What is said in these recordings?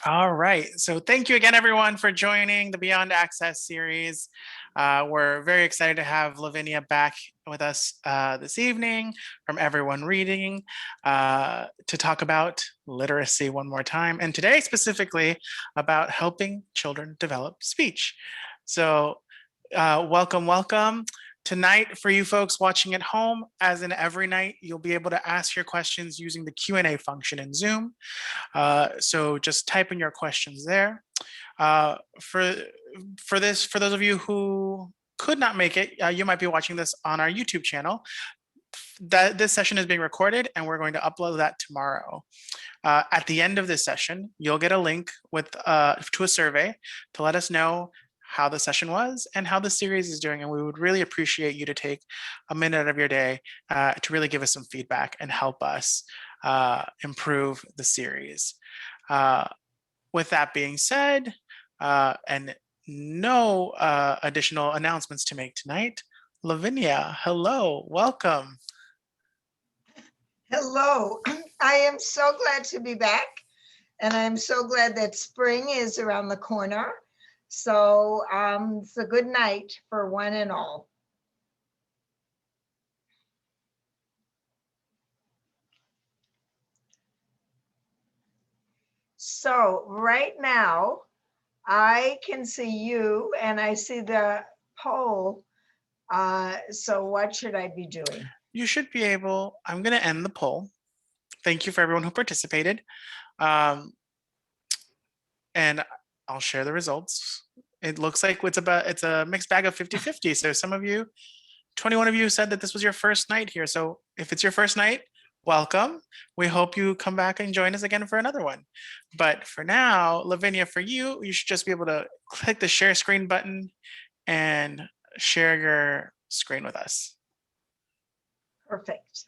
All right. So thank you again, everyone, for joining the Beyond Access series. We're very excited to have Lavinia back with us this evening from Everyone Reading to talk about literacy one more time. And today specifically about helping children develop speech. So welcome, welcome. Tonight, for you folks watching at home, as in every night, you'll be able to ask your questions using the Q&A function in Zoom. So just type in your questions there. For those of you who could not make it, you might be watching this on our YouTube channel. This session is being recorded and we're going to upload that tomorrow. At the end of this session, you'll get a link with to a survey to let us know how the session was and how the series is doing. And we would really appreciate you to take a minute out of your day to really give us some feedback and help us improve the series. With that being said, and no additional announcements to make tonight, Lavinia, hello, welcome. Hello, I am so glad to be back, and I'm so glad that spring is around the corner. So it's a good night for one and all. So right now, I can see you and I see the poll. So what should I be doing? You should be able, I'm going to end the poll. Thank you for everyone who participated. And I'll share the results. It looks like it's a mixed bag of 50-50. So some of you, 21 of you said that this was your first night here. So if it's your first night, welcome. We hope you come back and join us again for another one. But for now, Lavinia, for you, you should just be able to click the share screen button and share your screen with us. Perfect.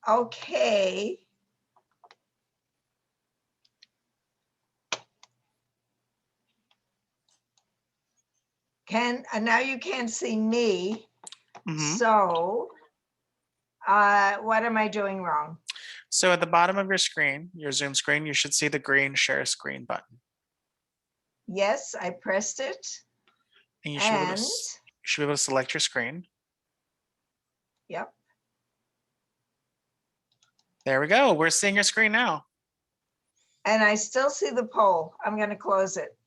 Okay. Now you can't see me. So what am I doing wrong? So at the bottom of your screen, your Zoom screen, you should see the green share screen button. Yes, I pressed it. And you should be able to select your screen. Yep. There we go. We're seeing your screen now. And I still see the poll. I'm going to close it.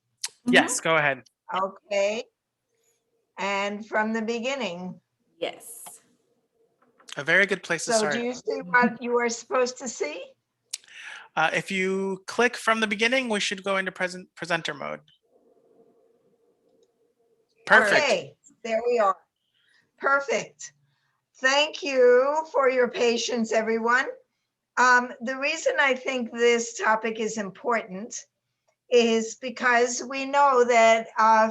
Yes, go ahead. Okay. And from the beginning. Yes. A very good place to start. So do you see what you are supposed to see? If you click from the beginning, we should go into presenter mode. Perfect. Okay, there we are. Perfect. Thank you for your patience, everyone. The reason I think this topic is important is because we know that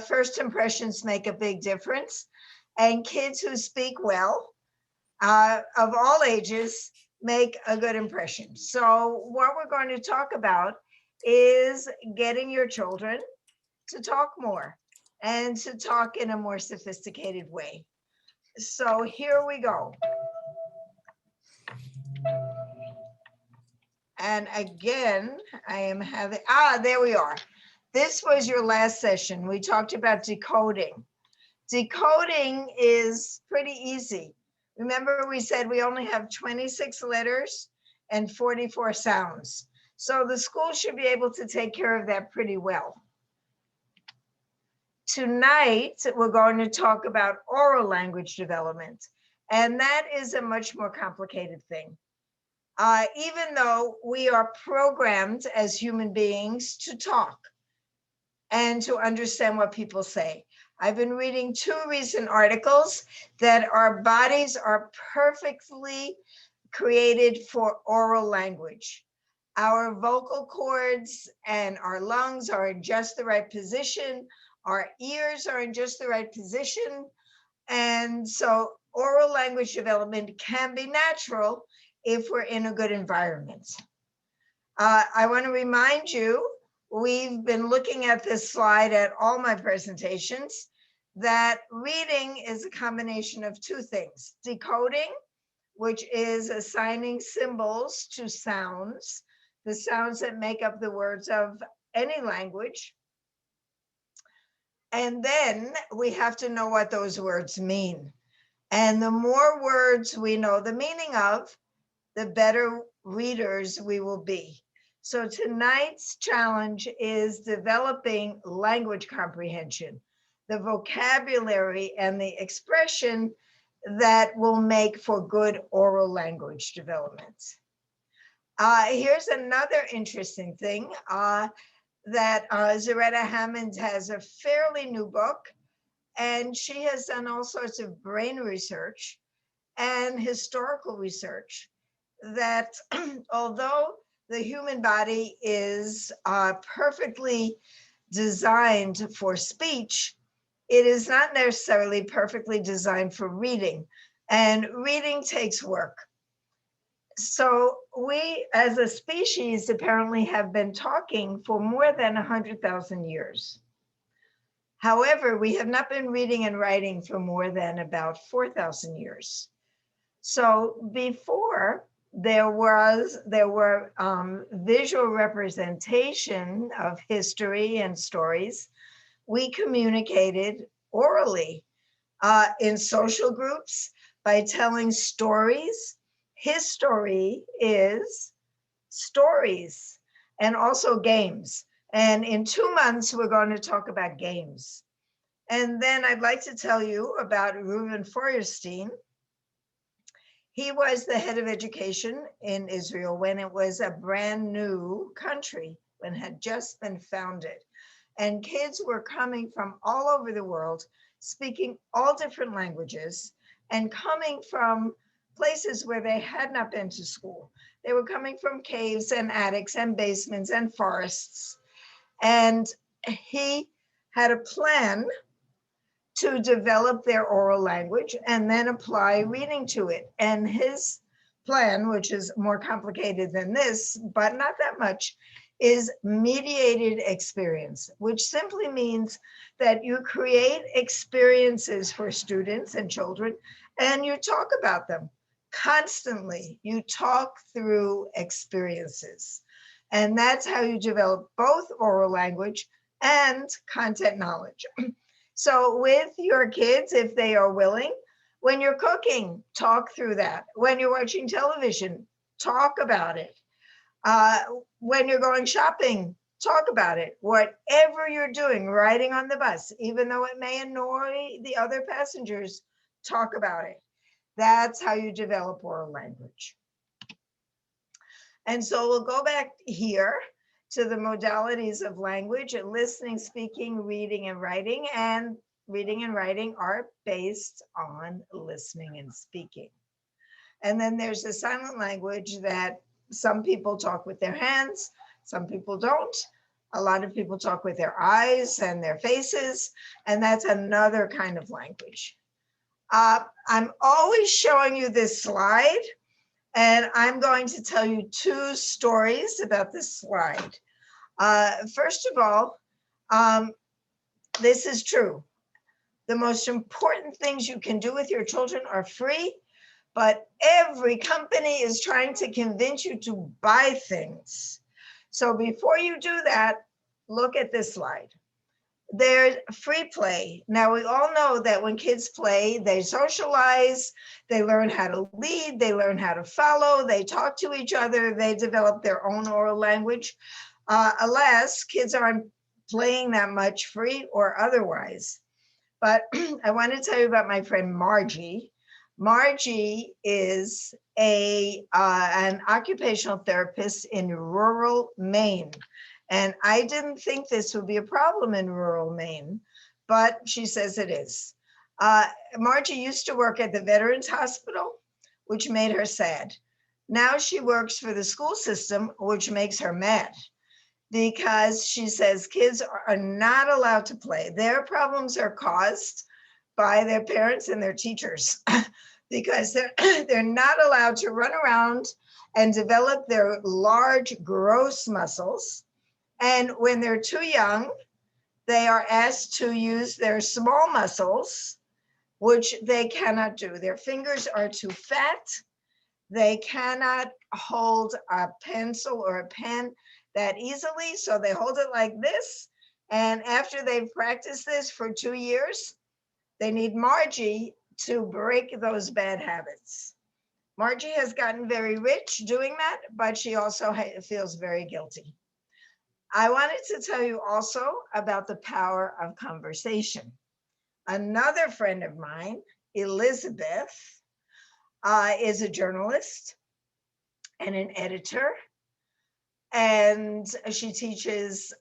first impressions make a big difference, and kids who speak well of all ages make a good impression. So what we're going to talk about is getting your children to talk more and to talk in a more sophisticated way. So here we go. And again, I am having, there we are. This was your last session. We talked about decoding. Decoding is pretty easy. Remember, we said we only have 26 letters and 44 sounds. So the school should be able to take care of that pretty well. Tonight, we're going to talk about oral language development. And that is a much more complicated thing. Even though we are programmed as human beings to talk and to understand what people say. I've been reading 2 recent articles that our bodies are perfectly created for oral language. Our vocal cords and our lungs are in just the right position. Our ears are in just the right position. And so oral language development can be natural if we're in a good environment. I want to remind you, we've been looking at this slide at all my presentations, that reading is a combination of two things: decoding, which is assigning symbols to sounds, the sounds that make up the words of any language. And then we have to know what those words mean. And the more words we know the meaning of, the better readers we will be. So tonight's challenge is developing language comprehension, the vocabulary and the expression that will make for good oral language development. Here's another interesting thing, that Zaretta Hammond has a fairly new book, and she has done all sorts of brain research and historical research that although the human body is perfectly designed for speech, it is not necessarily perfectly designed for reading, and reading takes work. So we as a species apparently have been talking for more than 100,000 years. However, we have not been reading and writing for more than about 4,000 years. So before there were visual representation of history and stories, we communicated orally in social groups by telling stories. History is stories, and also games. And in 2 months, we're going to talk about games. And then I'd like to tell you about Reuven Feuerstein. He was the head of education in Israel when it was a brand new country, when it had just been founded. And kids were coming from all over the world, speaking all different languages, and coming from places where they had not been to school. They were coming from caves and attics and basements and forests. And he had a plan to develop their oral language and then apply reading to it. And his plan, which is more complicated than this, but not that much, is mediated experience, which simply means that you create experiences for students and children, and you talk about them constantly. You talk through experiences. And that's how you develop both oral language and content knowledge. So with your kids, if they are willing, when you're cooking, talk through that. When you're watching television, talk about it. When you're going shopping, talk about it. Whatever you're doing, riding on the bus, even though it may annoy the other passengers, talk about it. That's how you develop oral language. And so we'll go back here to the modalities of language: listening, speaking, reading, and writing. And reading and writing are based on listening and speaking. And then there's the silent language that some people talk with their hands, some people don't. A lot of people talk with their eyes and their faces, and that's another kind of language. I'm always showing you this slide, and I'm going to tell you 2 stories about this slide. First of all, this is true. The most important things you can do with your children are free, but every company is trying to convince you to buy things. So before you do that, look at this slide. There's free play. Now, we all know that when kids play, they socialize, they learn how to lead, they learn how to follow, they talk to each other, they develop their own oral language. Alas, kids aren't playing that much, free or otherwise. But I want to tell you about my friend Margie. Margie is an occupational therapist in rural Maine. And I didn't think this would be a problem in rural Maine, but she says it is. Margie used to work at the Veterans Hospital, which made her sad. Now she works for the school system, which makes her mad, because she says kids are not allowed to play. Their problems are caused by their parents and their teachers because they're not allowed to run around and develop their large gross muscles. And when they're too young, they are asked to use their small muscles, which they cannot do. Their fingers are too fat. They cannot hold a pencil or a pen that easily, so they hold it like this. And after they've practiced this for 2 years, they need Margie to break those bad habits. Margie has gotten very rich doing that, but she also feels very guilty. I wanted to tell you also about the power of conversation. Another friend of mine, Elizabeth, is a journalist and an editor, and she teaches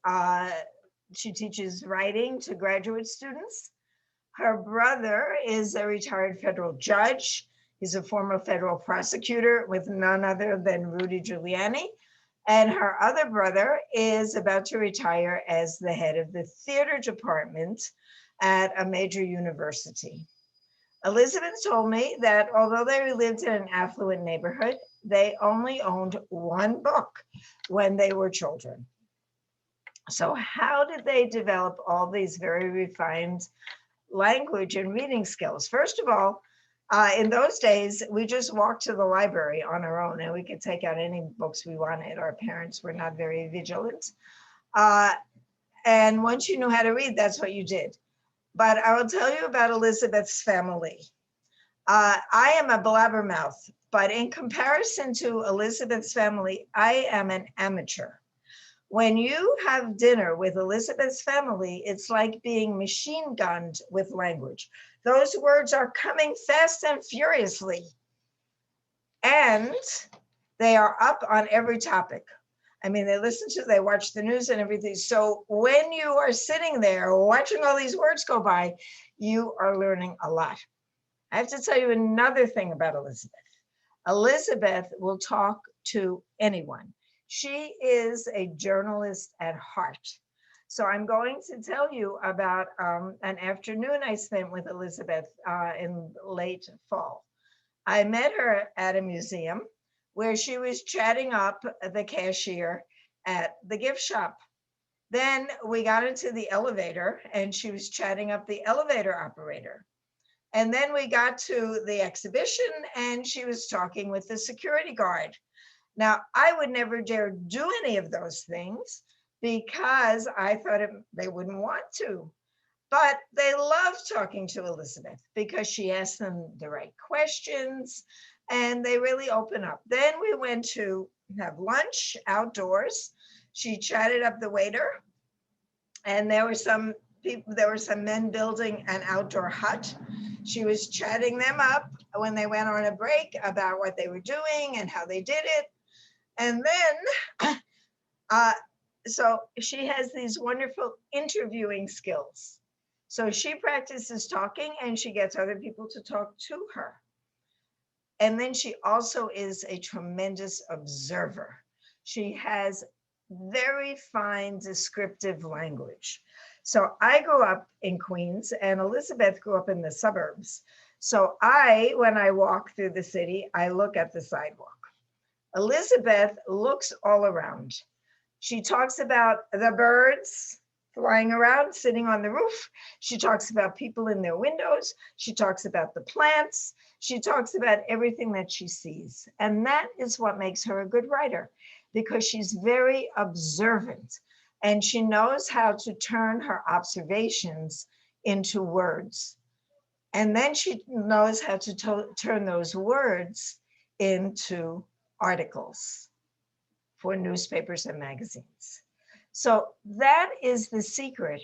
writing to graduate students. Her brother is a retired federal judge. He's a former federal prosecutor with none other than Rudy Giuliani. And her other brother is about to retire as the head of the theater department at a major university. Elizabeth told me that although they lived in an affluent neighborhood, they only owned one book when they were children. So how did they develop all these very refined language and reading skills? First of all, in those days, we just walked to the library on our own and we could take out any books we wanted. Our parents were not very vigilant. And once you knew how to read, that's what you did. But I will tell you about Elizabeth's family. I am a blabbermouth, but in comparison to Elizabeth's family, I am an amateur. When you have dinner with Elizabeth's family, it's like being machine gunned with language. Those words are coming fast and furiously, and they are up on every topic. I mean, they watch the news and everything. So when you are sitting there watching all these words go by, you are learning a lot. I have to tell you another thing about Elizabeth. Elizabeth will talk to anyone. She is a journalist at heart. So I'm going to tell you about an afternoon I spent with Elizabeth in late fall. I met her at a museum where she was chatting up the cashier at the gift shop. Then we got into the elevator and she was chatting up the elevator operator. And then we got to the exhibition and she was talking with the security guard. Now, I would never dare do any of those things because I thought they wouldn't want to. But they loved talking to Elizabeth because she asked them the right questions and they really open up. Then we went to have lunch outdoors. She chatted up the waiter, and there were some men building an outdoor hut. She was chatting them up when they went on a break about what they were doing and how they did it. And then, so she has these wonderful interviewing skills. So she practices talking and she gets other people to talk to her. And then she also is a tremendous observer. She has very fine descriptive language. So I grew up in Queens and Elizabeth grew up in the suburbs. So when I walk through the city, I look at the sidewalk. Elizabeth looks all around. She talks about the birds flying around, sitting on the roof. She talks about people in their windows. She talks about the plants. She talks about everything that she sees. And that is what makes her a good writer, because she's very observant and she knows how to turn her observations into words. And then she knows how to turn those words into articles for newspapers and magazines. So that is the secret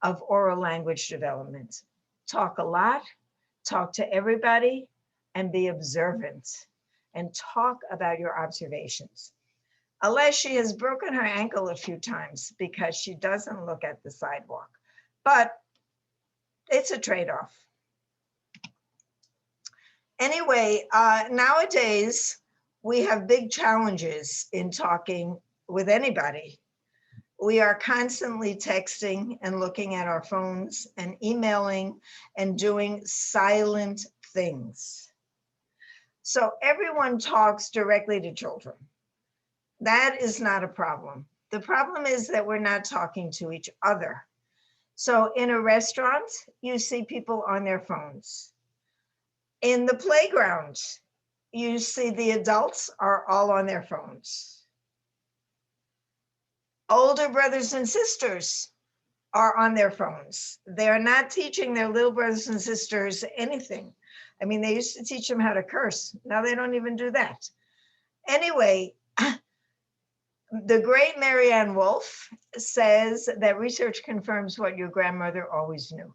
of oral language development. Talk a lot, talk to everybody, and be observant, and talk about your observations. Unless she has broken her ankle a few times because she doesn't look at the sidewalk. But it's a trade-off. Anyway, nowadays, we have big challenges in talking with anybody. We are constantly texting and looking at our phones and emailing and doing silent things. So everyone talks directly to children. That is not a problem. The problem is that we're not talking to each other. So in a restaurant, you see people on their phones. In the playground, you see the adults are all on their phones. Older brothers and sisters are on their phones. They're not teaching their little brothers and sisters anything. I mean, they used to teach them how to curse. Now they don't even do that. Anyway, the great Marianne Wolf says that research confirms what your grandmother always knew.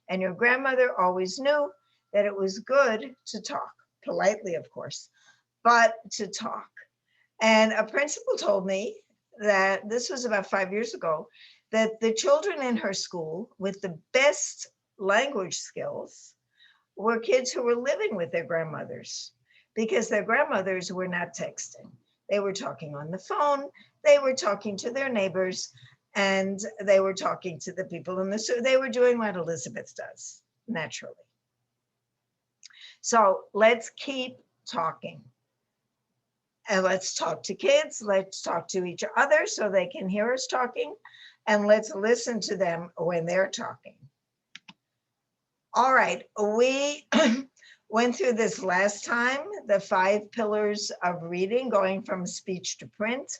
And your grandmother always knew that it was good to talk, politely, of course, but to talk. And a principal told me that this was about 5 years ago, that the children in her school with the best language skills were kids who were living with their grandmothers, because their grandmothers were not texting. They were talking on the phone, they were talking to their neighbors, and they were talking to the people in the zoo. They were doing what Elizabeth does, naturally. So let's keep talking. And let's talk to kids, let's talk to each other so they can hear us talking, and let's listen to them when they're talking. All right, we went through this last time, the 5 pillars of reading, going from speech to print.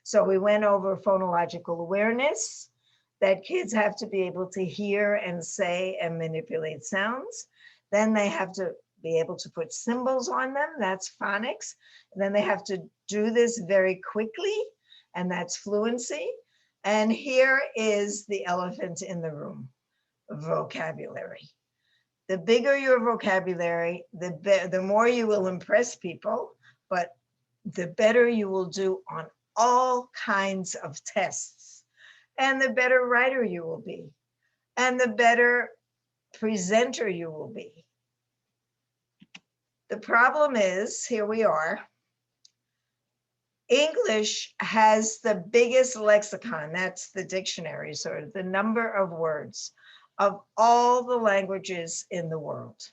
So we went over phonological awareness, that kids have to be able to hear and say and manipulate sounds. Then they have to be able to put symbols on them, that's phonics. And then they have to do this very quickly, and that's fluency. And here is the elephant in the room, vocabulary. The bigger your vocabulary, the more you will impress people, but the better you will do on all kinds of tests. And the better writer you will be, and the better presenter you will be. The problem is, here we are, English has the biggest lexicon, that's the dictionary, sort of the number of words of all the languages in the world.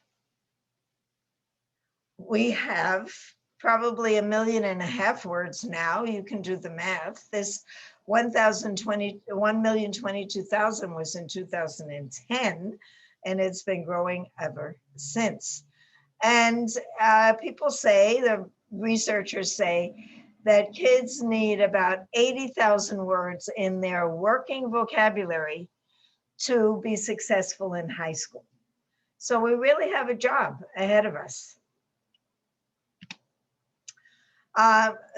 We have probably 1.5 million words now. You can do the math. This 1,022,000 was in 2010, and it's been growing ever since. And people say, the researchers say, that kids need about 80,000 words in their working vocabulary to be successful in high school. So we really have a job ahead of us.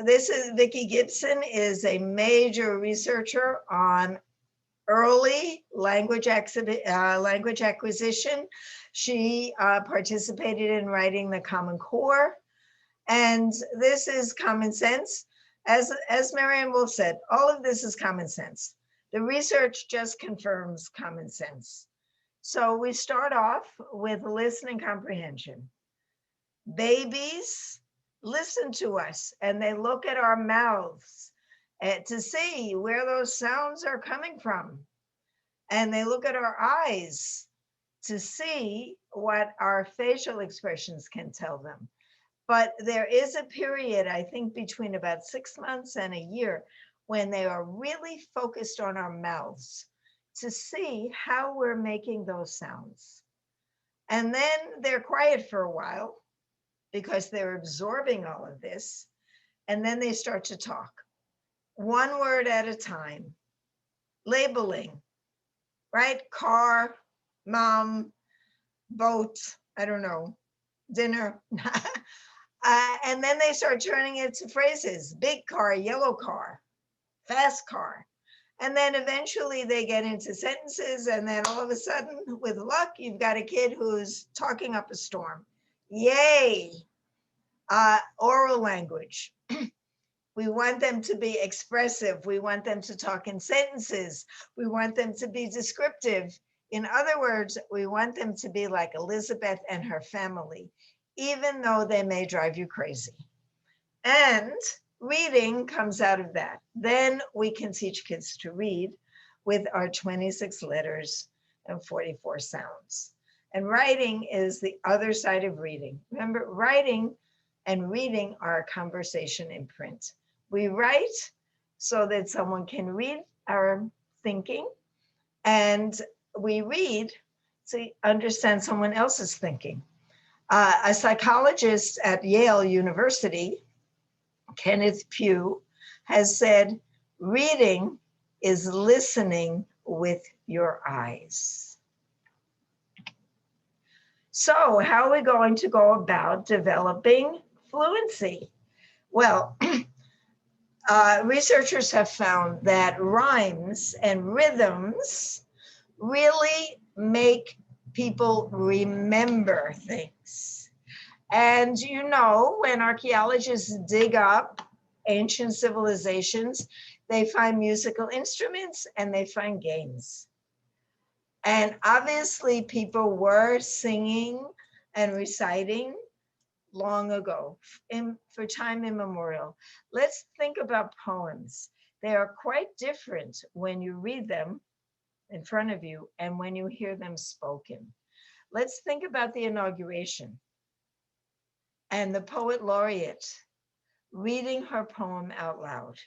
This is Vicki Gibson, is a major researcher on early language acquisition. She participated in writing the Common Core. And this is common sense. As Marianne Wolf said, all of this is common sense. The research just confirms common sense. So we start off with listening comprehension. Babies listen to us and they look at our mouths to see where those sounds are coming from. And they look at our eyes to see what our facial expressions can tell them. But there is a period, I think, between about 6 months and a year when they are really focused on our mouths to see how we're making those sounds. And then they're quiet for a while because they're absorbing all of this. And then they start to talk, one word at a time. Labeling, right? Car, mom, boat, I don't know, dinner. And then they start turning it to phrases: big car, yellow car, fast car. And then eventually they get into sentences, and then all of a sudden, with luck, you've got a kid who's talking up a storm. Yay! Oral language. We want them to be expressive. We want them to talk in sentences. We want them to be descriptive. In other words, we want them to be like Elizabeth and her family, even though they may drive you crazy. And reading comes out of that. Then we can teach kids to read with our 26 letters and 44 sounds. And writing is the other side of reading. Remember, writing and reading are a conversation in print. We write so that someone can read our thinking, and we read to understand someone else's thinking. A psychologist at Yale University, Kenneth Pugh, has said, reading is listening with your eyes. So, how are we going to go about developing fluency? Well, researchers have found that rhymes and rhythms really make people remember things. And you know, when archaeologists dig up ancient civilizations, they find musical instruments and they find games. And obviously, people were singing and reciting long ago, for time immemorial. Let's think about poems. They are quite different when you read them in front of you and when you hear them spoken. Let's think about the inauguration and the poet laureate reading her poem out loud.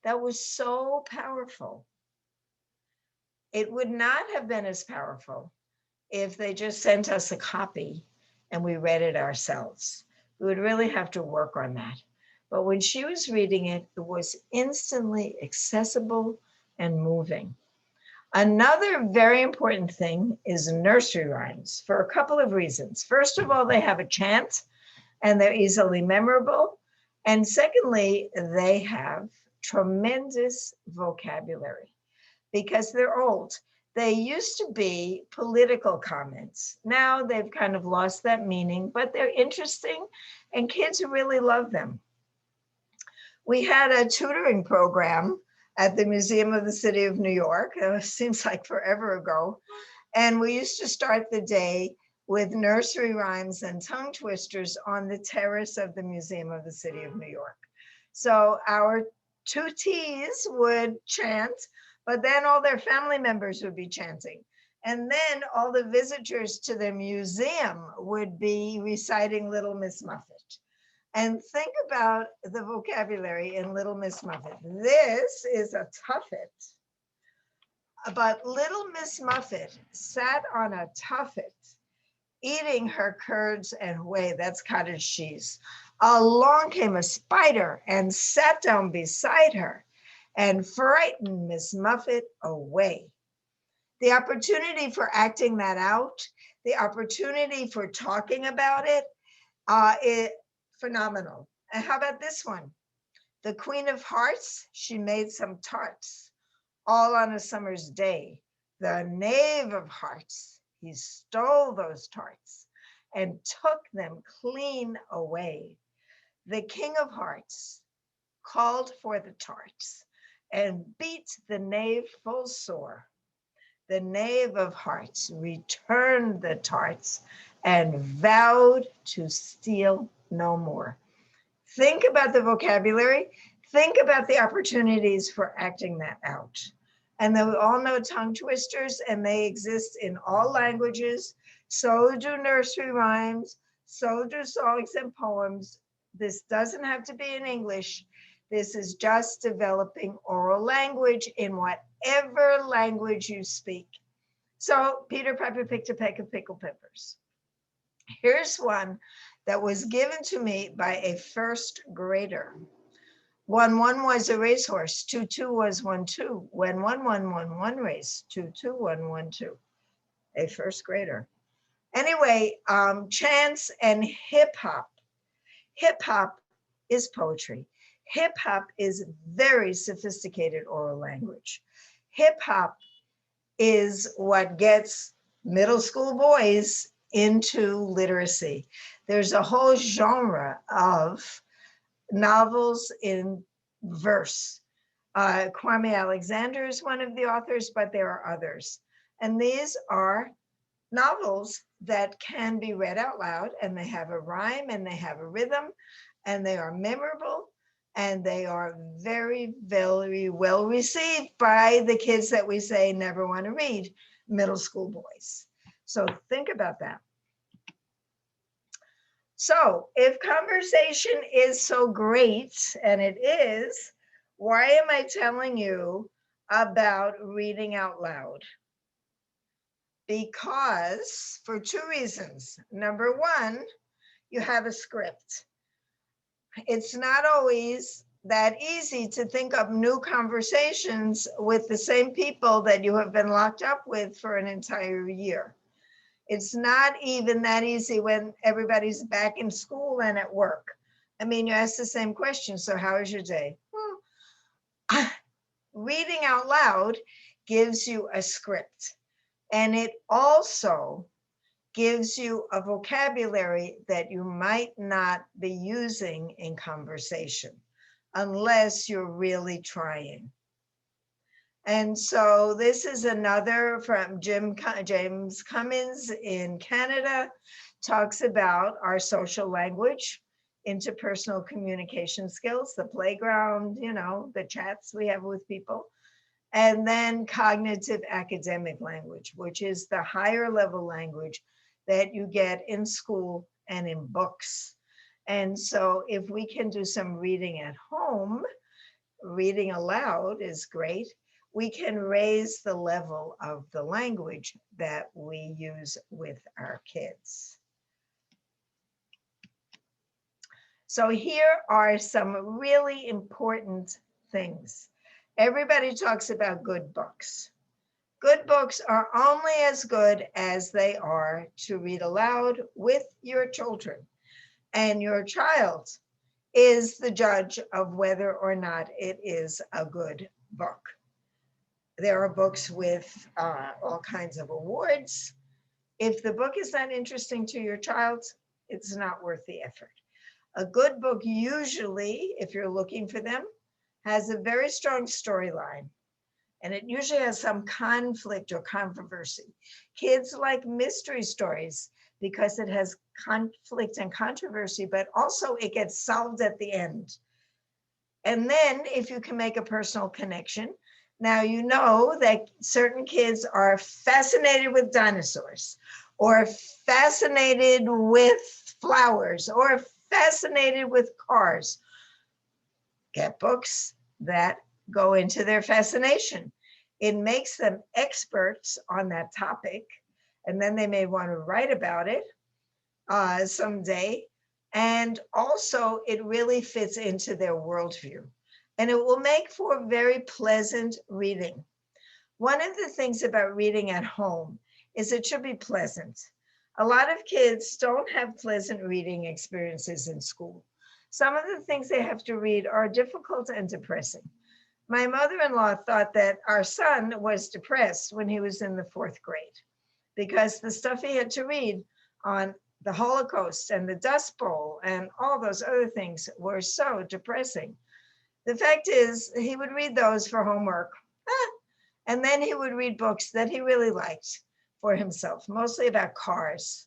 That was so powerful. It would not have been as powerful if they just sent us a copy and we read it ourselves. We would really have to work on that. But when she was reading it, it was instantly accessible and moving. Another very important thing is nursery rhymes for a couple of reasons. First of all, they have a chant and they're easily memorable. And secondly, they have tremendous vocabulary because they're old. They used to be political comments. Now they've kind of lost that meaning, but they're interesting and kids really love them. We had a tutoring program at the Museum of the City of New York. It seems like forever ago. And we used to start the day with nursery rhymes and tongue twisters on the terrace of the Museum of the City of New York. So our tutees would chant, but then all their family members would be chanting. And then all the visitors to the museum would be reciting Little Miss Muffet. And think about the vocabulary in Little Miss Muffet. This is a tuffet. But Little Miss Muffet sat on a tuffet eating her curds and whey, that's cottage cheese. Along came a spider and sat down beside her and frightened Miss Muffet away. The opportunity for acting that out, the opportunity for talking about it, is phenomenal. And how about this one? The Queen of Hearts, she made some tarts, all on a summer's day. The Knave of Hearts, he stole those tarts and took them clean away. The King of Hearts called for the tarts and beat the knave full sore. The Knave of Hearts returned the tarts and vowed to steal no more. Think about the vocabulary. Think about the opportunities for acting that out. And then we all know tongue twisters, and they exist in all languages. So do nursery rhymes. So do songs and poems. This doesn't have to be in English. This is just developing oral language in whatever language you speak. So Peter Piper picked a peck of pickled peppers. Here's one that was given to me by a first grader. 1-1 was a racehorse. 2-2 was 1-2. When 1-1 won one race, 2-2 won 1-2. A first grader. Anyway, chants and hip hop. Hip hop is poetry. Hip hop is very sophisticated oral language. Hip hop is what gets middle school boys into literacy. There's a whole genre of novels in verse. Kwame Alexander is one of the authors, but there are others. And these are novels that can be read out loud, and they have a rhyme and they have a rhythm, and they are memorable, and they are very, very well received by the kids that we say never want to read, middle school boys. So think about that. So if conversation is so great, and it is, why am I telling you about reading out loud? Because for two reasons. Number one, you have a script. It's not always that easy to think up new conversations with the same people that you have been locked up with for an entire year. It's not even that easy when everybody's back in school and at work. I mean, you ask the same question. So, how was your day? Well, reading out loud gives you a script, and it also gives you a vocabulary that you might not be using in conversation unless you're really trying. And so this is another from James Cummins in Canada, talks about our social language, interpersonal communication skills, the playground, the chats we have with people, and then cognitive academic language, which is the higher level language that you get in school and in books. And so if we can do some reading at home, reading aloud is great. We can raise the level of the language that we use with our kids. So here are some really important things. Everybody talks about good books. Good books are only as good as they are to read aloud with your children. And your child is the judge of whether or not it is a good book. There are books with all kinds of awards. If the book is not interesting to your child, it's not worth the effort. A good book usually, if you're looking for them, has a very strong storyline. And it usually has some conflict or controversy. Kids like mystery stories because it has conflict and controversy, but also it gets solved at the end. And then if you can make a personal connection, now you know that certain kids are fascinated with dinosaurs, or fascinated with flowers, or fascinated with cars. Get books that go into their fascination. It makes them experts on that topic, and then they may want to write about it someday. And also, it really fits into their worldview, and it will make for very pleasant reading. One of the things about reading at home is it should be pleasant. A lot of kids don't have pleasant reading experiences in school. Some of the things they have to read are difficult and depressing. My mother-in-law thought that our son was depressed when he was in the 4th grade because the stuff he had to read on the Holocaust and the Dust Bowl and all those other things were so depressing. The fact is, he would read those for homework, and then he would read books that he really liked for himself, mostly about cars.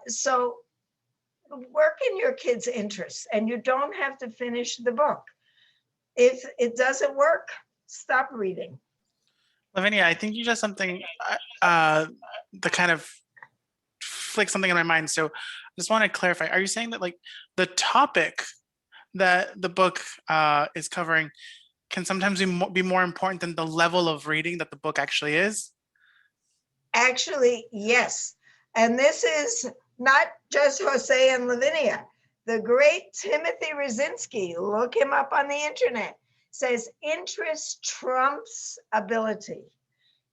So work in your kids' interests, and you don't have to finish the book. If it doesn't work, stop reading. Lavinia, I think you just something the kind of flick something in my mind. So I just want to clarify. Are you saying that like the topic that the book is covering can sometimes be more important than the level of reading that the book actually is? Actually, yes. And this is not just Jose and Lavinia. The great Timothy Rosinski, look him up on the internet, says interest trumps ability.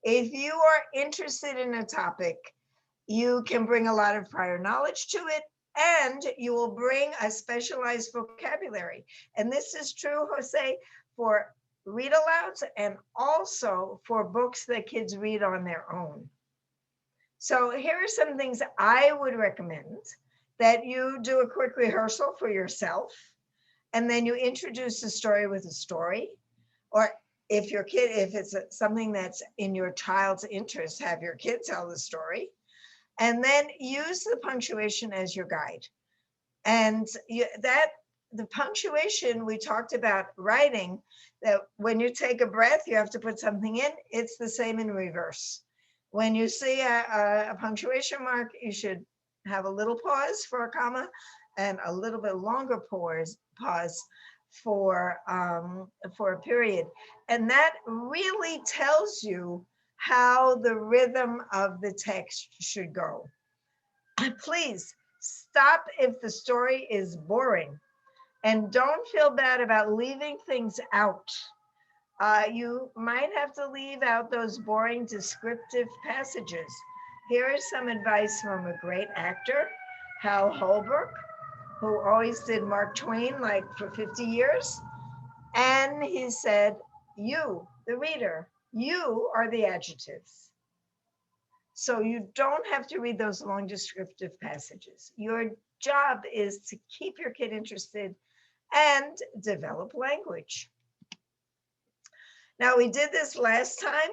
If you are interested in a topic, you can bring a lot of prior knowledge to it, and you will bring a specialized vocabulary. And this is true, Jose, for read alouds and also for books that kids read on their own. So here are some things I would recommend: that you do a quick rehearsal for yourself, and then you introduce the story with a story. Or if it's something that's in your child's interest, have your kid tell the story. And then use the punctuation as your guide. And the punctuation, we talked about writing, that when you take a breath, you have to put something in. It's the same in reverse. When you see a punctuation mark, you should have a little pause for a comma and a little bit longer pause for a period. And that really tells you how the rhythm of the text should go. Please stop if the story is boring, and don't feel bad about leaving things out. You might have to leave out those boring descriptive passages. Here is some advice from a great actor, Hal Holbrook, who always did Mark Twain like for 50 years. And he said, you, the reader, you are the adjectives. So you don't have to read those long descriptive passages. Your job is to keep your kid interested and develop language. Now, we did this last time.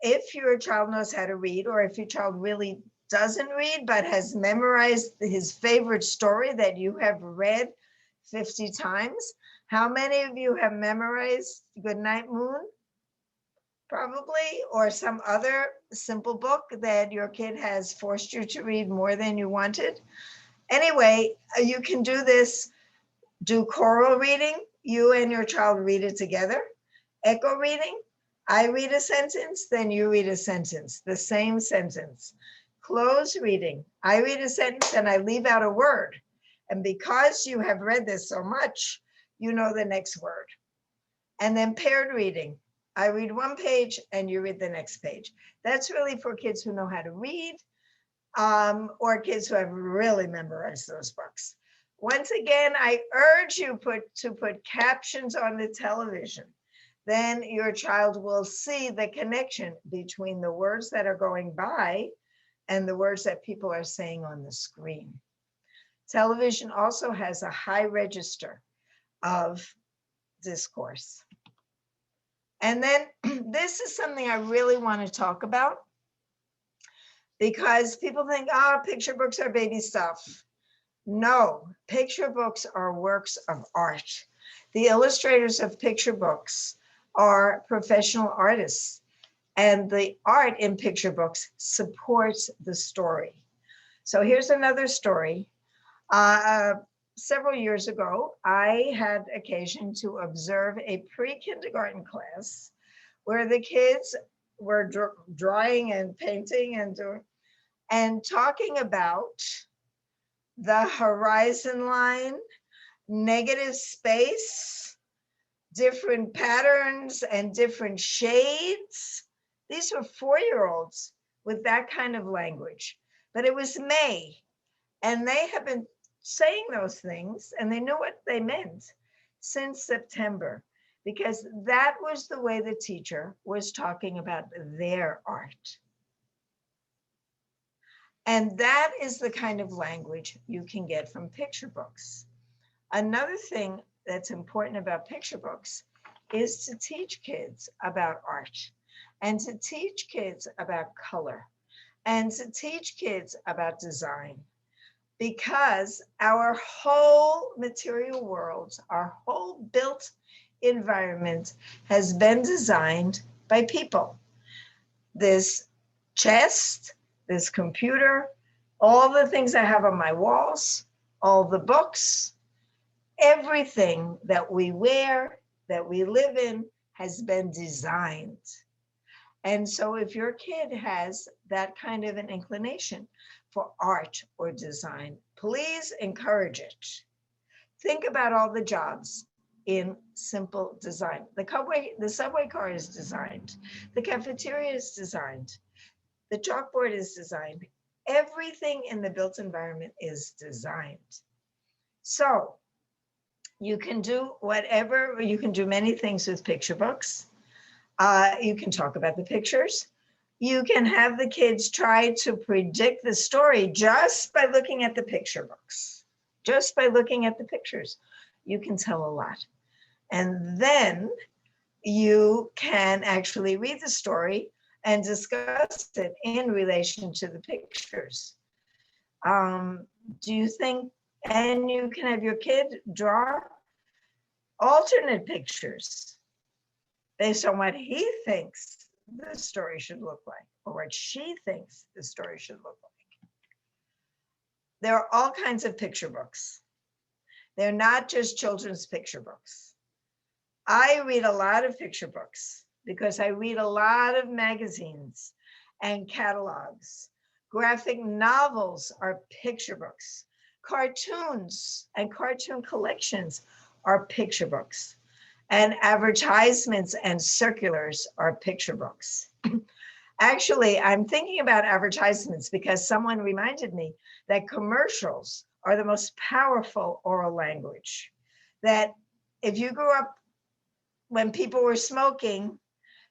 If your child knows how to read, or if your child really doesn't read but has memorized his favorite story that you have read 50 times, how many of you have memorized Goodnight Moon? Probably, or some other simple book that your kid has forced you to read more than you wanted. Anyway, you can do this. Do choral reading. You and your child read it together. Echo reading. I read a sentence, then you read a sentence, the same sentence. Close reading. I read a sentence and I leave out a word. And because you have read this so much, you know the next word. And then paired reading. I read one page and you read the next page. That's really for kids who know how to read, or kids who have really memorized those books. Once again, I urge you to put captions on the television. Then your child will see the connection between the words that are going by and the words that people are saying on the screen. Television also has a high register of discourse. And then this is something I really want to talk about, because people think, picture books are baby stuff. No, picture books are works of art. The illustrators of picture books are professional artists, and the art in picture books supports the story. So here's another story. Several years ago, I had occasion to observe a pre-kindergarten class where the kids were drawing and painting and talking about the horizon line, negative space, different patterns and different shades. These were 4-year-olds with that kind of language. But it was May, and they have been saying those things, and they knew what they meant since September, because that was the way the teacher was talking about their art. And that is the kind of language you can get from picture books. Another thing that's important about picture books is to teach kids about art, and to teach kids about color, and to teach kids about design. Because our whole material world, our whole built environment has been designed by people. This chest, this computer, all the things I have on my walls, all the books, everything that we wear, that we live in, has been designed. And so if your kid has that kind of an inclination for art or design, please encourage it. Think about all the jobs in simple design. The subway car is designed. The cafeteria is designed. The chalkboard is designed. Everything in the built environment is designed. So you can do whatever, you can do many things with picture books. You can talk about the pictures. You can have the kids try to predict the story just by looking at the picture books. Just by looking at the pictures, you can tell a lot. And then you can actually read the story and discuss it in relation to the pictures. Do you think, and you can have your kid draw alternate pictures based on what he thinks the story should look like, or what she thinks the story should look like. There are all kinds of picture books. They're not just children's picture books. I read a lot of picture books because I read a lot of magazines and catalogs. Graphic novels are picture books. Cartoons and cartoon collections are picture books. And advertisements and circulars are picture books. Actually, I'm thinking about advertisements because someone reminded me that commercials are the most powerful oral language. That if you grew up when people were smoking,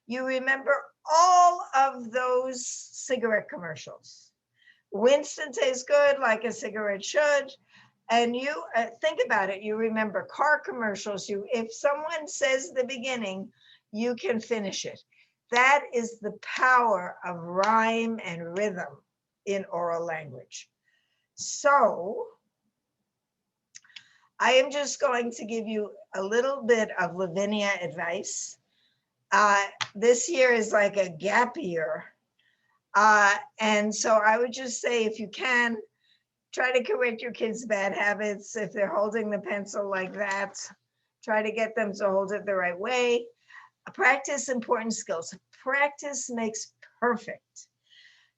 you remember all of those cigarette commercials. Winston tastes good like a cigarette should. And you think about it, you remember car commercials. If someone says the beginning, you can finish it. That is the power of rhyme and rhythm in oral language. So I am just going to give you a little bit of Lavinia advice. This year is like a gap year. And so I would just say, if you can, try to correct your kids' bad habits. If they're holding the pencil like that, try to get them to hold it the right way. Practice important skills. Practice makes perfect.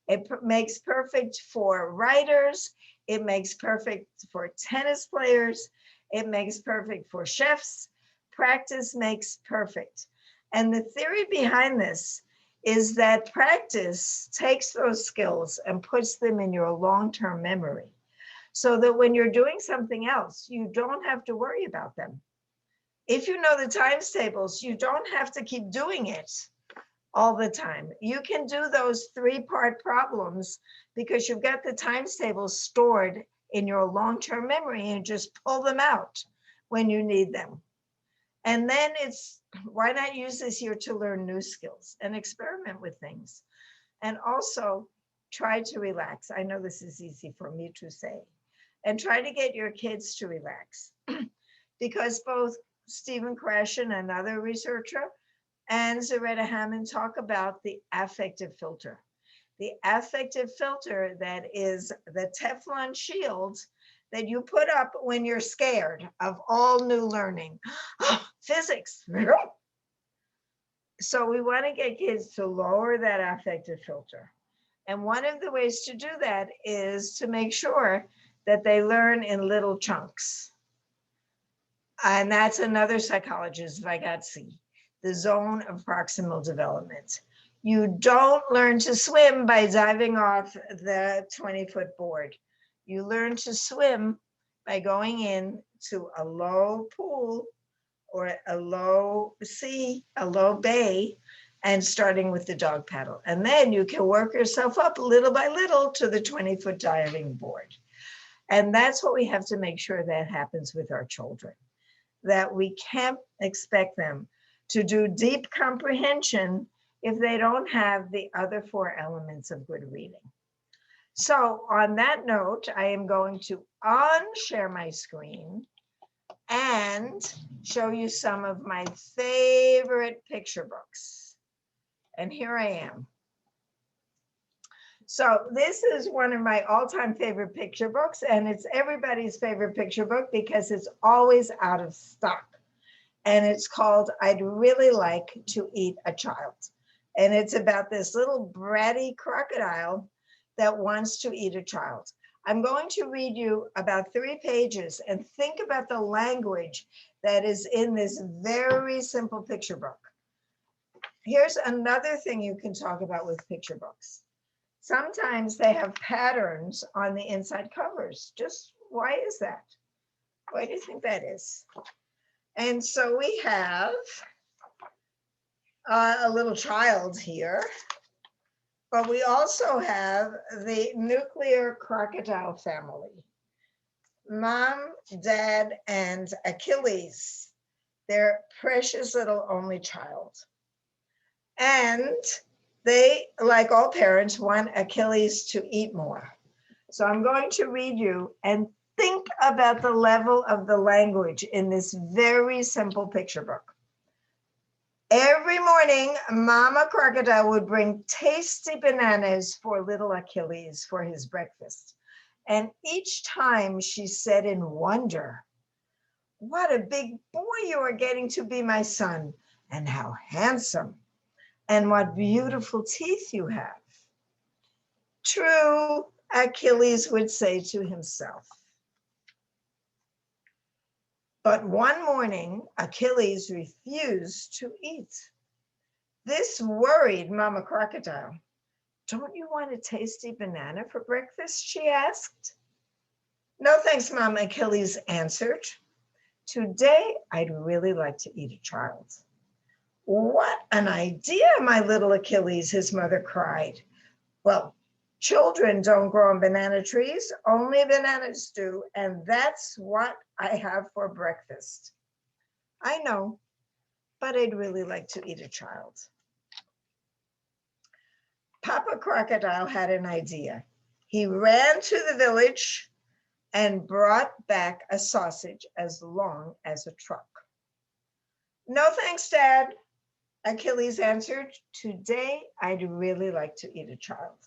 It makes perfect for writers. It makes perfect for tennis players. It makes perfect for chefs. Practice makes perfect. And the theory behind this is that practice takes those skills and puts them in your long-term memory, so that when you're doing something else, you don't have to worry about them. If you know the times tables, you don't have to keep doing it all the time. You can do those 3-part problems because you've got the times tables stored in your long-term memory and just pull them out when you need them. And then why not use this year to learn new skills and experiment with things? And also try to relax. I know this is easy for me to say. And try to get your kids to relax. Because both Stephen Krashen, another researcher, and Zaretta Hammond talk about the affective filter. The affective filter that is the Teflon shield that you put up when you're scared of all new learning. Physics. So we want to get kids to lower that affective filter. And one of the ways to do that is to make sure that they learn in little chunks. And that's another psychologist, Vygotsky, the zone of proximal development. You don't learn to swim by diving off the 20-foot board. You learn to swim by going in to a low pool or a low sea, a low bay, and starting with the dog paddle. And then you can work yourself up little by little to the 20-foot diving board. And that's what we have to make sure that happens with our children, that we can't expect them to do deep comprehension if they don't have the other 4 elements of good reading. So on that note, I am going to unshare my screen and show you some of my favorite picture books. And here I am. So this is one of my all-time favorite picture books, and it's everybody's favorite picture book because it's always out of stock. And it's called I'd Really Like to Eat a Child. And it's about this little bratty crocodile that wants to eat a child. I'm going to read you about 3 pages and think about the language that is in this very simple picture book. Here's another thing you can talk about with picture books. Sometimes they have patterns on the inside covers. Just why is that? Why do you think that is? And so we have a little child here, but we also have the nuclear crocodile family. Mom, Dad, and Achilles, their precious little only child. And they, like all parents, want Achilles to eat more. So I'm going to read you and think about the level of the language in this very simple picture book. Every morning, Mama Crocodile would bring tasty bananas for little Achilles for his breakfast. And each time she said in wonder, "What a big boy you are getting to be, my son, and how handsome, and what beautiful teeth you have." True, Achilles would say to himself. But one morning, Achilles refused to eat. This worried Mama Crocodile. "Don't you want a tasty banana for breakfast?" she asked. "No, thanks, Mama," Achilles answered. "Today, I'd really like to eat a child." "What an idea, my little Achilles," his mother cried. "Well, children don't grow on banana trees, only bananas do, and that's what I have for breakfast." "I know, but I'd really like to eat a child." Papa Crocodile had an idea. He ran to the village and brought back a sausage as long as a truck. "No, thanks, Dad," Achilles answered. "Today, I'd really like to eat a child."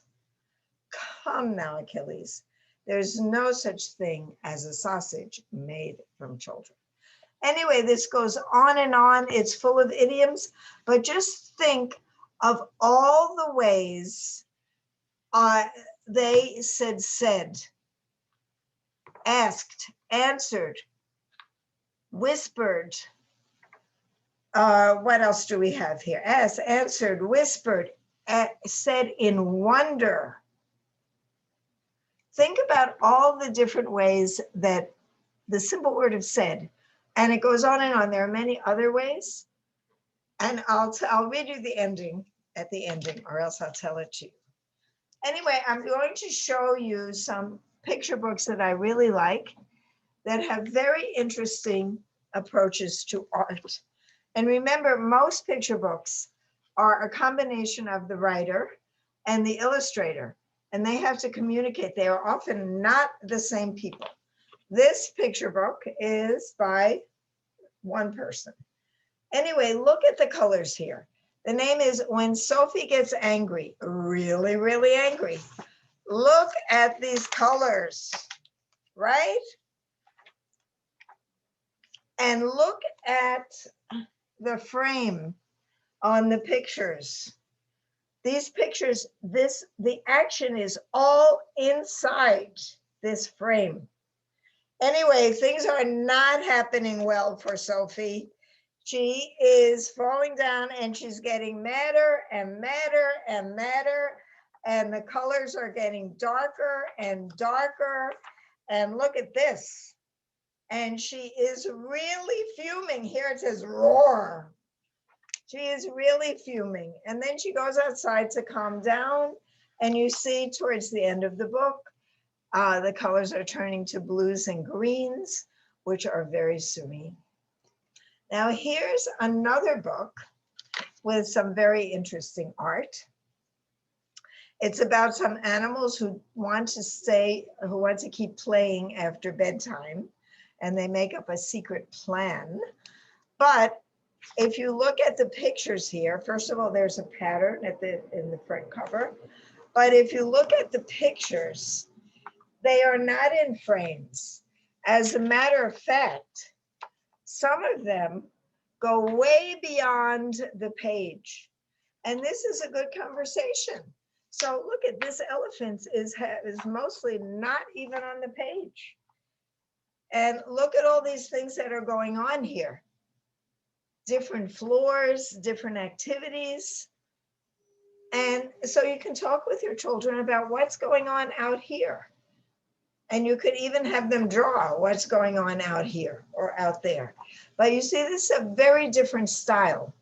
"Come now, Achilles. There's no such thing as a sausage made from children." Anyway, this goes on and on. It's full of idioms, but just think of all the ways they said, asked, answered, whispered. What else do we have here? Asked, answered, whispered, said in wonder. Think about all the different ways that the simple word of said, and it goes on and on. There are many other ways, and I'll read you the ending at the ending, or else I'll tell it to you. Anyway, I'm going to show you some picture books that I really like that have very interesting approaches to art. And remember, most picture books are a combination of the writer and the illustrator, and they have to communicate. They are often not the same people. This picture book is by one person. Anyway, look at the colors here. The name is When Sophie Gets Angry, really, really angry. Look at these colors, right? And look at the frame on the pictures. These pictures, the action is all inside this frame. Anyway, things are not happening well for Sophie. She is falling down and she's getting madder and madder and madder, and the colors are getting darker and darker. And look at this. And she is really fuming. Here it says roar. She is really fuming. And then she goes outside to calm down. And you see towards the end of the book, the colors are turning to blues and greens, which are very serene. Now here's another book with some very interesting art. It's about some animals who want to keep playing after bedtime, and they make up a secret plan. But if you look at the pictures here, first of all, there's a pattern in the front cover. But if you look at the pictures, they are not in frames. As a matter of fact, some of them go way beyond the page. And this is a good conversation. So look at this elephant is mostly not even on the page. And look at all these things that are going on here. Different floors, different activities. And so you can talk with your children about what's going on out here. And you could even have them draw what's going on out here or out there. But you see, this is a very different style.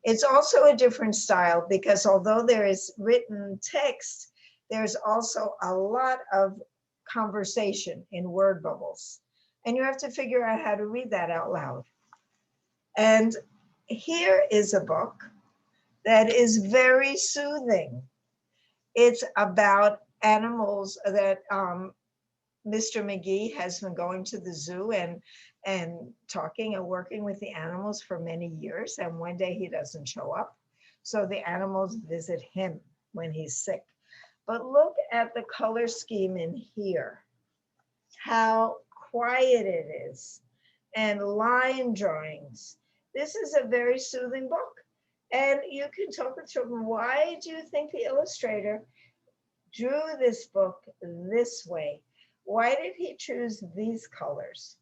It's also a different style because although there is written text, there's also a lot of conversation in word bubbles. And you have to figure out how to read that out loud. And here is a book that is very soothing. It's about animals that Mr. McGee has been going to the zoo and talking and working with the animals for many years. And one day he doesn't show up. So the animals visit him when he's sick. But look at the color scheme in here. how quiet it is, and line drawings. This is a very soothing book. And you can talk with children. Why do you think the illustrator drew this book this way? Why did he choose these colors?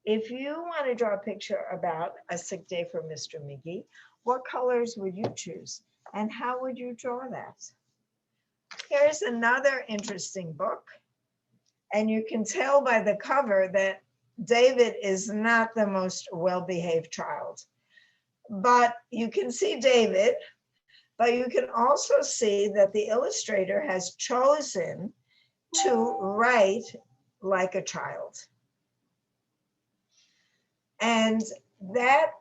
If you want to draw a picture about a sick day for Mr. McGee, what colors would you choose? And how would you draw that? Here's another interesting book. And you can tell by the cover that David is not the most well-behaved child. But you can see David, but you can also see that the illustrator has chosen to write like a child. And that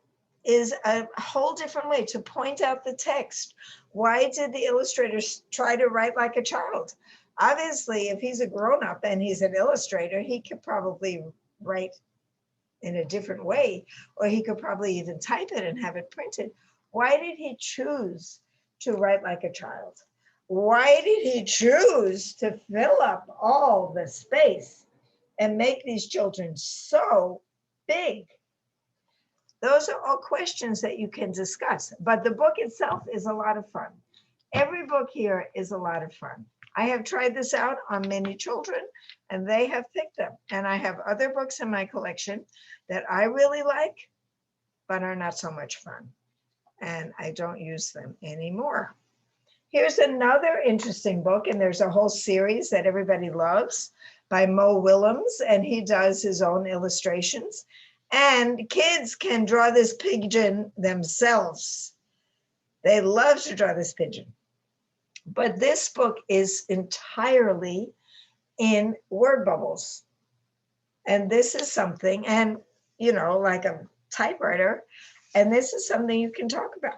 is a whole different way to point out the text. Why did the illustrators try to write like a child? Obviously, if he's a grown-up and he's an illustrator, he could probably write in a different way, or he could probably even type it and have it printed. Why did he choose to write like a child? Why did he choose to fill up all the space and make these children so big? Those are all questions that you can discuss, but the book itself is a lot of fun. Every book here is a lot of fun. I have tried this out on many children and they have picked them. And I have other books in my collection that I really like, but are not so much fun. And I don't use them anymore. Here's another interesting book, and there's a whole series that everybody loves by Mo Willems, and he does his own illustrations. And kids can draw this pigeon themselves. They love to draw this pigeon. But this book is entirely in word bubbles. And this is something, and you know, like a typewriter, and this is something you can talk about.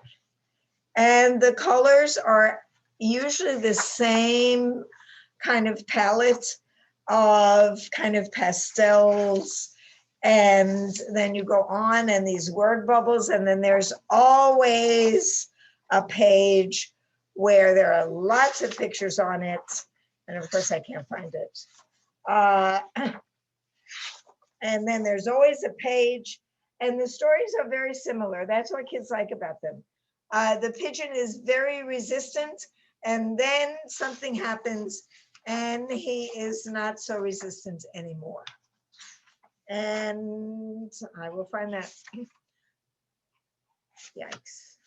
And the colors are usually the same kind of palette of kind of pastels. And then you go on and these word bubbles, and then there's always a page where there are lots of pictures on it. And of course I can't find it. And then there's always a page, and the stories are very similar. That's what kids like about them. The pigeon is very resistant, and then something happens and he is not so resistant anymore. And I will find that. Yikes.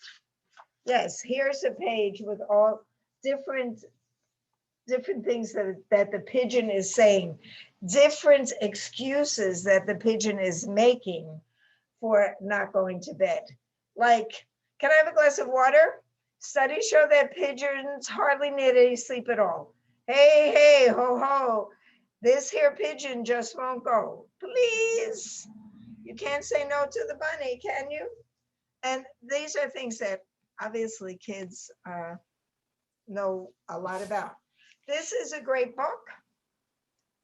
Yes, here's a page with all different things that the pigeon is saying, different excuses that the pigeon is making for not going to bed. Like, can I have a glass of water? Studies show that pigeons hardly need any sleep at all. Hey, hey, ho, ho. This here pigeon just won't go. Please. You can't say no to the bunny, can you? And these are things that obviously kids know a lot about. This is a great book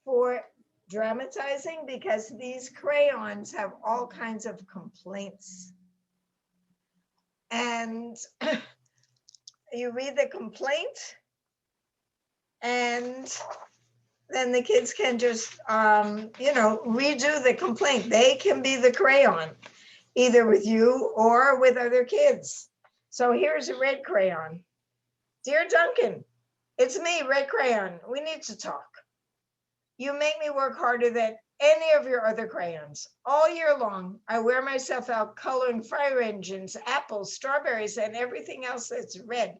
for dramatizing because these crayons have all kinds of complaints. And you read the complaint, and then the kids can just, redo the complaint. They can be the crayon, either with you or with other kids. So here's a red crayon. Dear Duncan, it's me, Red Crayon. We need to talk. You make me work harder than any of your other crayons. All year long, I wear myself out coloring fire engines, apples, strawberries, and everything else that's red.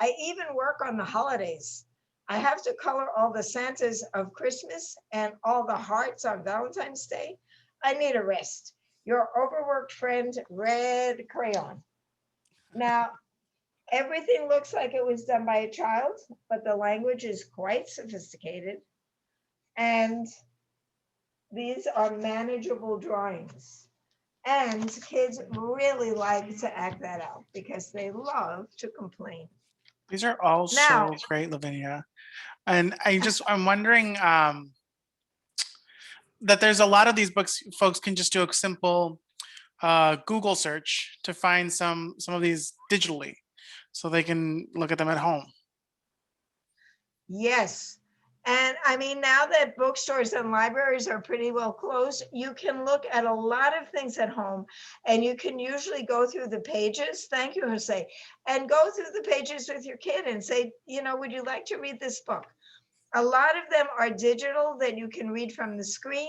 I even work on the holidays. I have to color all the Santas of Christmas and all the hearts on Valentine's Day. I need a rest. Your overworked friend, Red Crayon. Now, everything looks like it was done by a child, but the language is quite sophisticated. And these are manageable drawings. And kids really like to act that out because they love to complain. These are all Now, so great, Lavinia. And I'm wondering that there's a lot of these books, folks can just do a simple Google search to find some of these digitally so they can look at them at home. yes. And I mean, now that bookstores and libraries are pretty well closed, you can look at a lot of things at home, and you can usually go through the pages. Thank you, Jose. And go through the pages with your kid and say, you know, would you like to read this book? A lot of them are digital that you can read from the screen,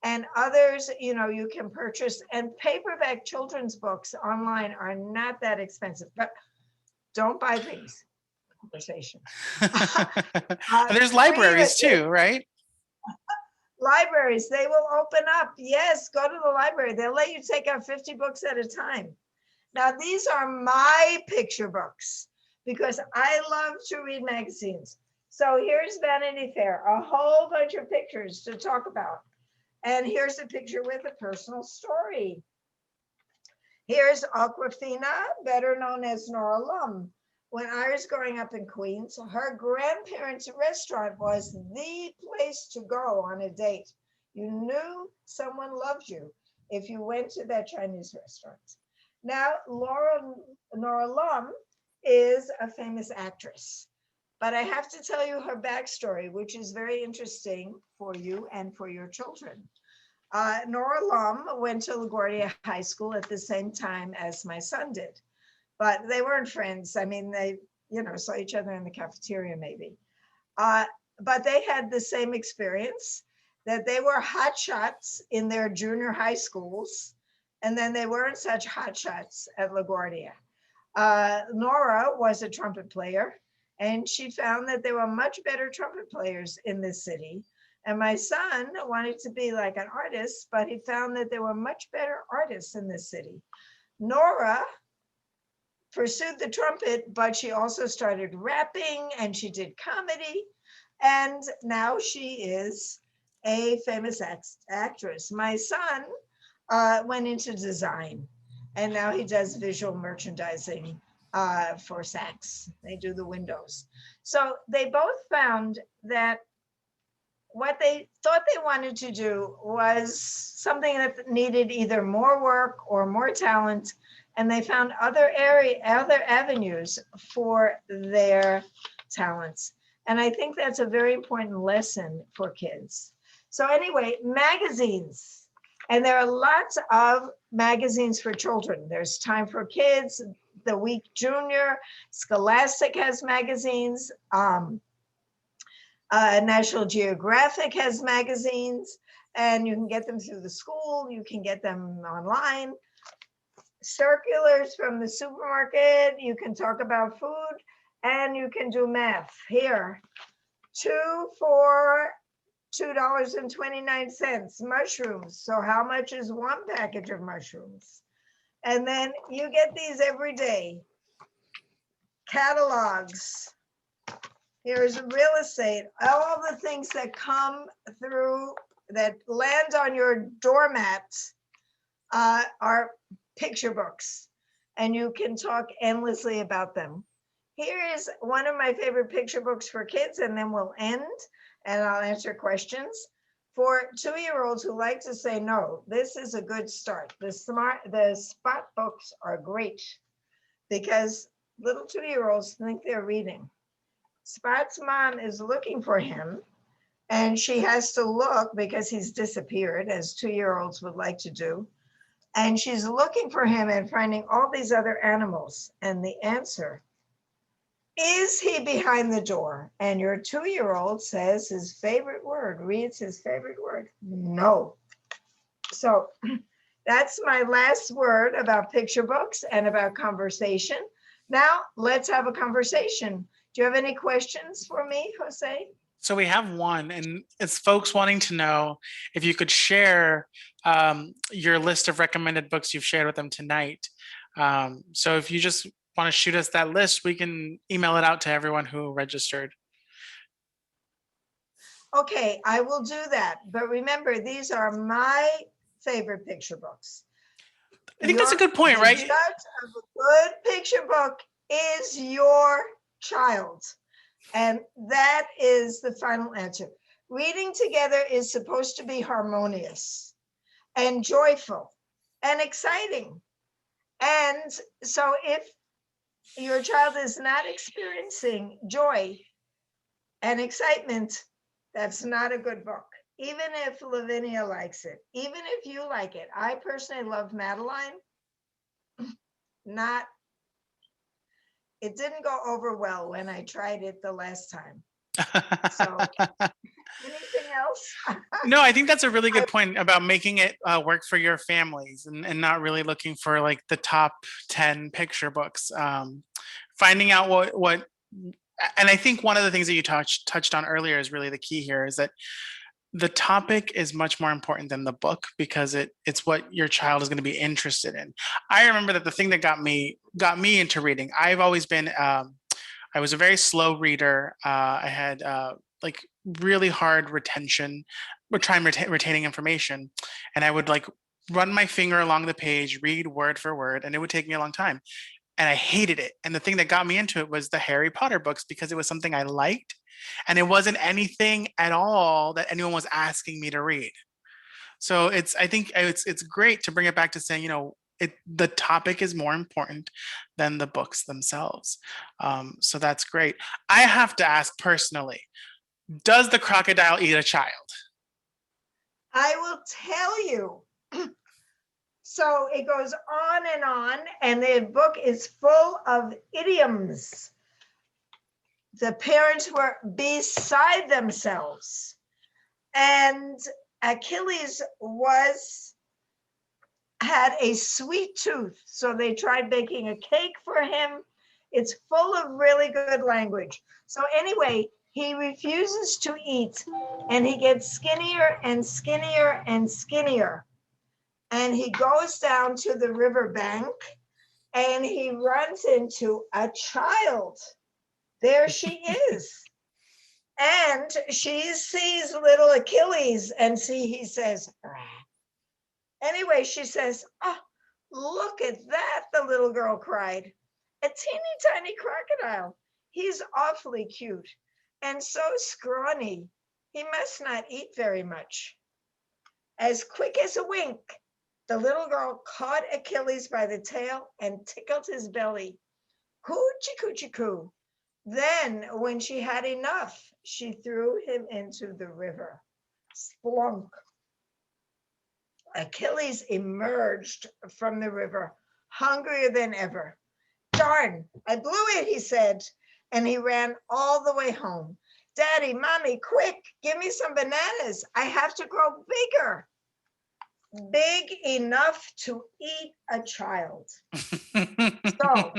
and others, you know, you can purchase. And paperback children's books online are not that expensive, but don't buy things. Conversation. And there's Read libraries it. too, right? Libraries, they will open up. Yes, go to the library. They'll let you take out 50 books at a time. Now, these are my picture books because I love to read magazines. So here's Vanity Fair, a whole bunch of pictures to talk about. And here's a picture with a personal story. Here's Aquafina, better known as Nora Lum. When I was growing up in Queens, her grandparents' restaurant was the place to go on a date. You knew someone loved you if you went to that Chinese restaurant. Now, Nora Lum is a famous actress, but I have to tell you her backstory, which is very interesting for you and for your children. Nora Lum went to LaGuardia High School at the same time as my son did, but they weren't friends. I mean, they, you know, saw each other in the cafeteria maybe. But they had the same experience, that they were hotshots in their junior high schools, and then they weren't such hotshots at LaGuardia. Nora was a trumpet player, and she found that there were much better trumpet players in this city. And my son wanted to be like an artist, but he found that there were much better artists in this city. Nora pursued the trumpet, but she also started rapping and she did comedy. And now she is a famous actress. My son went into design, and now he does visual merchandising for Saks. They do the windows. So they both found that what they thought they wanted to do was something that needed either more work or more talent, and they found other avenues for their talents. And I think that's a very important lesson for kids. So anyway, magazines. And there are lots of magazines for children. There's Time for Kids, The Week Junior, Scholastic has magazines. National Geographic has magazines, and you can get them through the school. You can get them online. Circulars from the supermarket. You can talk about food, and you can do math. Here, 2 for $2.29. Mushrooms. So how much is one package of mushrooms? And then you get these every day. Catalogs. Here's real estate. All the things that come through, that land on your doormat, are picture books, and you can talk endlessly about them. Here is one of my favorite picture books for kids, and then we'll end, and I'll answer questions. For 2-year-olds who like to say no, this is a good start. The spot books are great because little 2-year-olds think they're reading. Spot's mom is looking for him, and she has to look because he's disappeared, as 2-year-olds would like to do. And she's looking for him and finding all these other animals. And the answer, is he behind the door? And your 2-year-old says his favorite word, reads his favorite word, no. So that's my last word about picture books and about conversation. Now let's have a conversation. Do you have any questions for me, Jose? So we have one, and it's folks wanting to know if you could share your list of recommended books you've shared with them tonight. So if you just want to shoot us that list, we can email it out to everyone who registered. Okay, I will do that. But remember, these are my favorite picture books. I think that's a good point, right? The judge of a good picture book is your child. And that is the final answer. Reading together is supposed to be harmonious and joyful and exciting. And so if your child is not experiencing joy and excitement, That's not a good book. Even if Lavinia likes it, even if you like it. I personally love Madeline. Not, it didn't go over well when I tried it the last time. So anything else? No, I think that's a really good point about making it work for your families and not really looking for like the top 10 picture books. Finding out what, and I think one of the things that you touched on earlier is really the key here, is that the topic is much more important than the book, because it's what your child is going to be interested in. I remember that the thing that got me into reading, I've always been, I was a very slow reader. I had like really hard retention, retaining information, and I would like run my finger along the page, read word for word, and it would take me a long time. And I hated it. And the thing that got me into it was the Harry Potter books, because it was something I liked, and it wasn't anything at all that anyone was asking me to read. So I think it's great to bring it back to saying, you know, the topic is more important than the books themselves. So that's great. I have to ask personally, does the crocodile eat a child? I will tell you. So it goes on, and the book is full of idioms. The parents were beside themselves. And Achilles had a sweet tooth, so they tried baking a cake for him. It's full of really good language. So anyway, he refuses to eat, and he gets skinnier and skinnier and skinnier. And he goes down to the riverbank, and he runs into a child. There she is. And she sees little Achilles, and he says, "Rah." Anyway, she says, "Oh, look at that," the little girl cried. "A teeny tiny crocodile. He's awfully cute and so scrawny. He must not eat very much." As quick as a wink, the little girl caught Achilles by the tail and tickled his belly. Coochie coochie coo. Then, when she had enough, she threw him into the river. Splunk. Achilles emerged from the river, hungrier than ever. "Darn, I blew it," he said, and he ran all the way home. "Daddy, Mommy, quick, give me some bananas. I have to grow bigger." Big enough to eat a child. So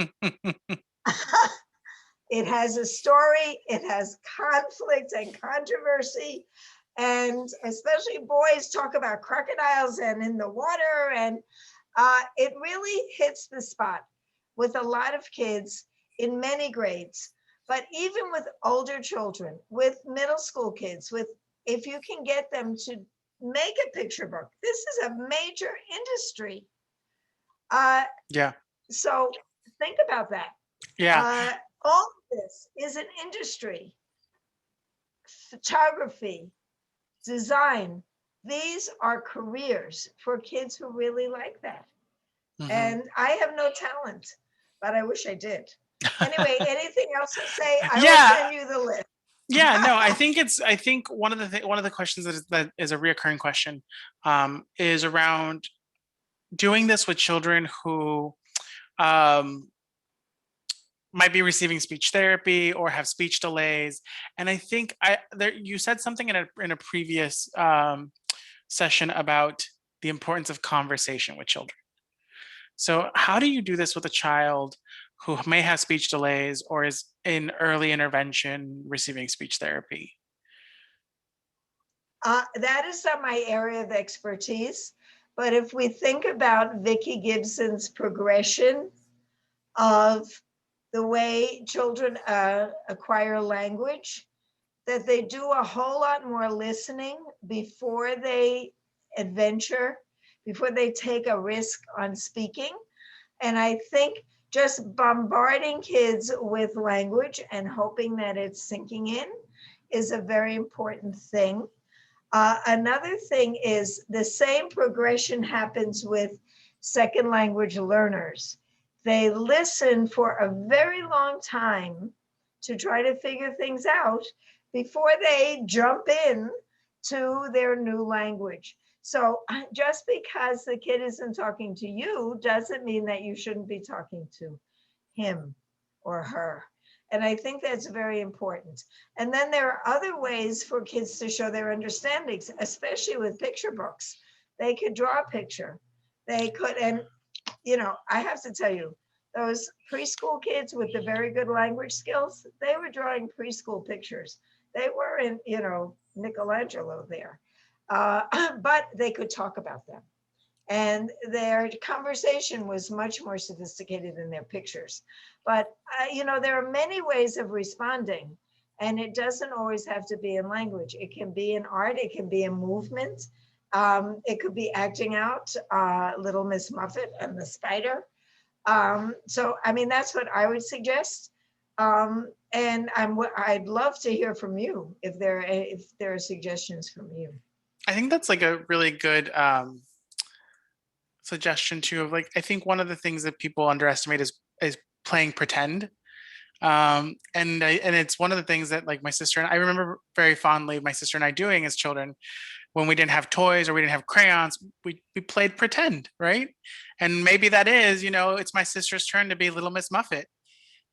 it has a story, it has conflict and controversy, and especially boys talk about crocodiles and in the water, and it really hits the spot with a lot of kids in many grades, but even with older children, with middle school kids, if you can get them to make a picture book, this is a major industry. Yeah. So think about that. Yeah. All of this is an industry. Photography, design, these are careers for kids who really like that. Mm-hmm. And I have no talent, but I wish I did. Anyway, anything else to say? I will send you the list. Yeah, no, I think one of the questions that is a reoccurring question is around doing this with children who might be receiving speech therapy or have speech delays. And I think you said something in a previous session about the importance of conversation with children. So how do you do this with a child who may have speech delays or is in early intervention receiving speech therapy? That is not my area of expertise. But if we think about Vicki Gibson's progression of the way children acquire language, that they do a whole lot more listening before they adventure, before they take a risk on speaking. And I think just bombarding kids with language and hoping that it's sinking in is a very important thing. Another thing is the same progression happens with second language learners. They listen for a very long time to try to figure things out before they jump in to their new language. So just because the kid isn't talking to you doesn't mean that you shouldn't be talking to him or her. And I think that's very important. And then there are other ways for kids to show their understandings, especially with picture books. They could draw a picture. They could, and I have to tell you, those preschool kids with the very good language skills, they were drawing preschool pictures. They weren't, Michelangelo there, but they could talk about them. And their conversation was much more sophisticated than their pictures. But, there are many ways of responding, and it doesn't always have to be in language. It can be in art, it can be in movement. It could be acting out Little Miss Muffet and the spider. So, that's what I would suggest. And I'd love to hear from you if there are suggestions from you. I think that's like a really good suggestion too. Of like, I think one of the things that people underestimate is playing pretend. And it's one of the things that like my sister and I remember very fondly my sister and I doing as children when we didn't have toys or we didn't have crayons, we played pretend, right? And maybe that is, it's my sister's turn to be Little Miss Muffet,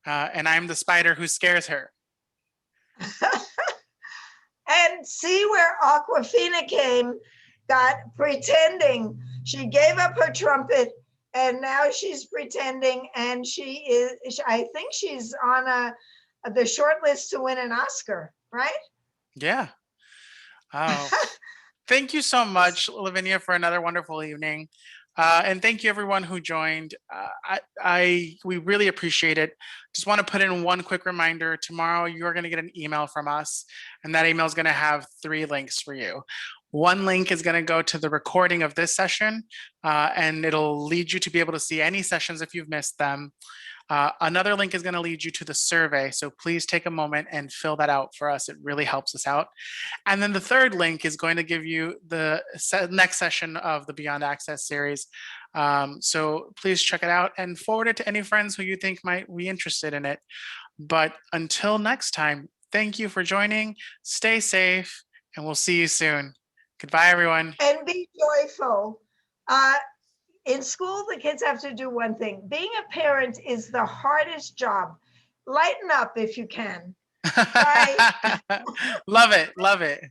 and I'm the spider who scares her. And see where Aquafina got pretending. She gave up her trumpet and now she's pretending, and I think she's on the short list to win an Oscar, right? Yeah. Oh, thank you so much, Lavinia, for another wonderful evening. And thank you everyone who joined. We really appreciate it. Just want to put in one quick reminder. Tomorrow you're going to get an email from us, and that email is going to have 3 links for you. One link is going to go to the recording of this session, and it'll lead you to be able to see any sessions if you've missed them. Another link is going to lead you to the survey. So please take a moment and fill that out for us. It really helps us out. And then the third link is going to give you the next session of the Beyond Access series. So please check it out and forward it to any friends who you think might be interested in it. But until next time, thank you for joining. Stay safe, and we'll see you soon. Goodbye, everyone. And be joyful. In school, the kids have to do one thing. Being a parent is the hardest job. Lighten up if you can. Bye. Love it. Love it.